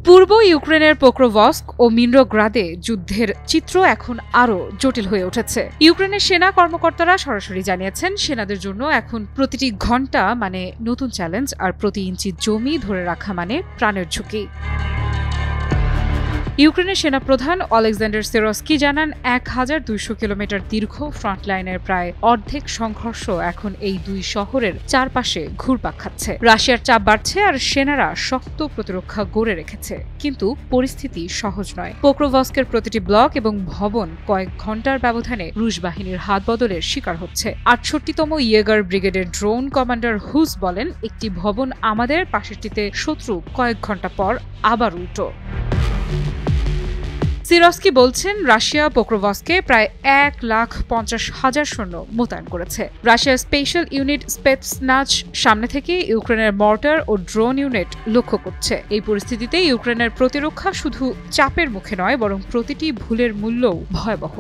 পূর্ব ইউক্রেনের পোক্রোভস্ক ও মিনরোগ্রাদে যুদ্ধের চিত্র এখন আরও জটিল হয়ে উঠেছে। ইউক্রেনের সেনা কর্মকর্তারা সরাসরি জানিয়েছেন, সেনাদের জন্য এখন প্রতিটি ঘণ্টা মানে নতুন চ্যালেঞ্জ, আর প্রতি ইঞ্চি জমি ধরে রাখা মানে প্রাণের ঝুঁকি। ইউক্রেনের সেনাপ্রধান অলেক্সান্ডার সিরস্কি জানান, ১,২০০ কিলোমিটার দীর্ঘ ফ্রন্টলাইনের প্রায় অর্ধেক সংঘর্ষ এখন এই দুই শহরের চারপাশে ঘুরপাক খাচ্ছে। রাশিয়ার চাপ বাড়ছে আর সেনারা শক্ত প্রতিরক্ষা গড়ে রেখেছে, কিন্তু পরিস্থিতি সহজ নয়। পোক্রোভস্কের প্রতিটি ব্লক এবং ভবন কয়েক ঘণ্টার ব্যবধানে রুশ বাহিনীর হাত বদলের শিকার হচ্ছে। ৬৮তম ইয়েগার ব্রিগেডের ড্রোন কমান্ডার হুস বলেন, একটি ভবন আমাদের, পাশেরটিতে শত্রু কয়েক ঘণ্টা পর আবার উল্টো। সিরস্কি বলছেন, রাশিয়া পোক্রোভস্কে প্রায় ১,৫০,০০০ সৈন্য মোতায়েন করেছে। রাশিয়ার স্পেশাল ইউনিট স্পেটসনাজ সামনে থেকে ইউক্রেনের মর্টার ও ড্রোন ইউনিট লক্ষ্য করছে। এই পরিস্থিতিতে ইউক্রেনের প্রতিরক্ষা শুধু চাপের মুখে নয়, বরং প্রতিটি ভুলের মূল্যও ভয়াবহ।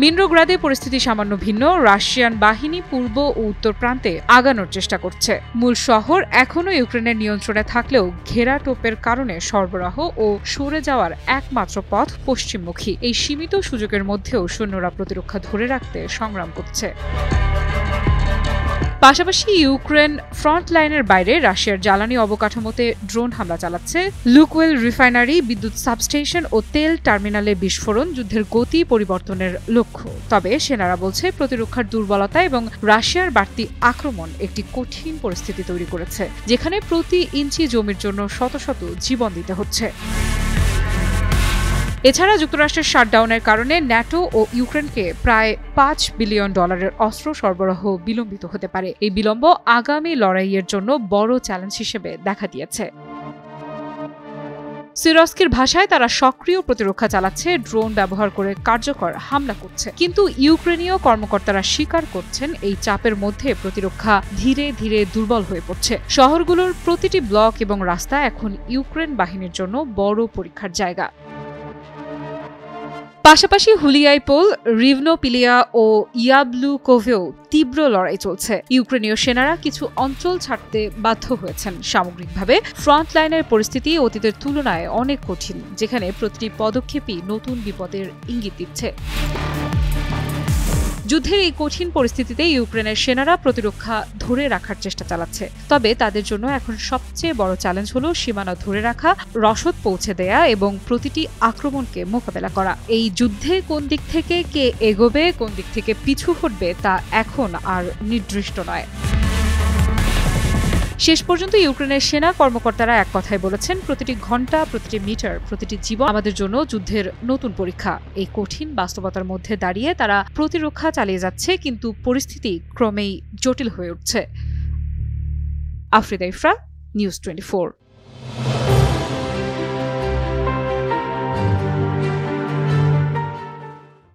মিনরোগ্রাদে পরিস্থিতি সামান্য ভিন্ন। রাশিয়ান বাহিনী পূর্ব ও উত্তর প্রান্তে আগানোর চেষ্টা করছে। মূল শহর এখনও ইউক্রেনের নিয়ন্ত্রণে থাকলেও ঘেরা টোপের কারণে সরবরাহ ও সরে যাওয়ার একমাত্র পথ পশ্চিমমুখী। এই সীমিত সুযোগের মধ্যেও সৈন্যরা প্রতিরক্ষা ধরে রাখতে সংগ্রাম করছে। পাশাপাশি ইউক্রেন ফ্রন্ট লাইনের বাইরে রাশিয়ার জ্বালানি অবকাঠামোতে ড্রোন হামলা চালাচ্ছে। লুকওয়েল রিফাইনারি, বিদ্যুৎ সাবস্টেশন ও তেল টার্মিনালে বিস্ফোরণ যুদ্ধের গতি পরিবর্তনের লক্ষ্য। তবে সেনারা বলছে, প্রতিরক্ষার দুর্বলতা এবং রাশিয়ার বাড়তি আক্রমণ একটি কঠিন পরিস্থিতি তৈরি করেছে, যেখানে প্রতি ইঞ্চি জমির জন্য শত শত জীবন দিতে হচ্ছে। এছাড়া যুক্তরাষ্ট্রের শাটডাউনের কারণে ন্যাটো ও ইউক্রেনকে প্রায় $৫ বিলিয়ন অস্ত্র সরবরাহ বিলম্বিত হতে পারে। এই বিলম্ব আগামী লড়াইয়ের জন্য বড় চ্যালেঞ্জ হিসেবে দেখা দিয়েছে। সিরস্কির ভাষায়, তারা সক্রিয় প্রতিরক্ষা চালাচ্ছে, ড্রোন ব্যবহার করে কার্যকর হামলা করছে। কিন্তু ইউক্রেনীয় কর্মকর্তারা স্বীকার করছেন, এই চাপের মধ্যে প্রতিরক্ষা ধীরে ধীরে দুর্বল হয়ে পড়ছে। শহরগুলোর প্রতিটি ব্লক এবং রাস্তা এখন ইউক্রেন বাহিনীর জন্য বড় পরীক্ষার জায়গা। পাশাপাশি হুলিয়াইপোল, রিভনোপিলিয়া ও ইয়াবলুকোভেও তীব্র লড়াই চলছে। ইউক্রেনীয় সেনারা কিছু অঞ্চল ছাড়তে বাধ্য হয়েছেন। সামগ্রিকভাবে ফ্রন্ট লাইনের পরিস্থিতি অতীতের তুলনায় অনেক কঠিন, যেখানে প্রতিটি পদক্ষেপই নতুন বিপদের ইঙ্গিত দিচ্ছে। যুদ্ধের এই কঠিন পরিস্থিতিতে ইউক্রেনের সেনারা প্রতিরক্ষা ধরে রাখার চেষ্টা চালাচ্ছে। তবে তাদের জন্য এখন সবচেয়ে বড় চ্যালেঞ্জ হলো সীমানা ধরে রাখা, রসদ পৌঁছে দেয়া এবং প্রতিটি আক্রমণকে মোকাবেলা করা। এই যুদ্ধে কোন দিক থেকে কে এগোবে, কোন দিক থেকে পিছু হটবে, তা এখন আর নির্দিষ্ট নয়। শেষ পর্যন্ত ইউক্রেনের সেনা কর্মকর্তারা এক কথায় বলেছেন, প্রতিটি ঘণ্টা, প্রতিটি মিটার, প্রতিটি জীবন আমাদের জন্য যুদ্ধের নতুন পরীক্ষা। এই কঠিন বাস্তবতার মধ্যে দাঁড়িয়ে তারা প্রতিরক্ষা চালিয়ে যাচ্ছে, কিন্তু পরিস্থিতি ক্রমেই জটিল হয়ে উঠছে। আফরিদা ইফরা, নিউজ 24।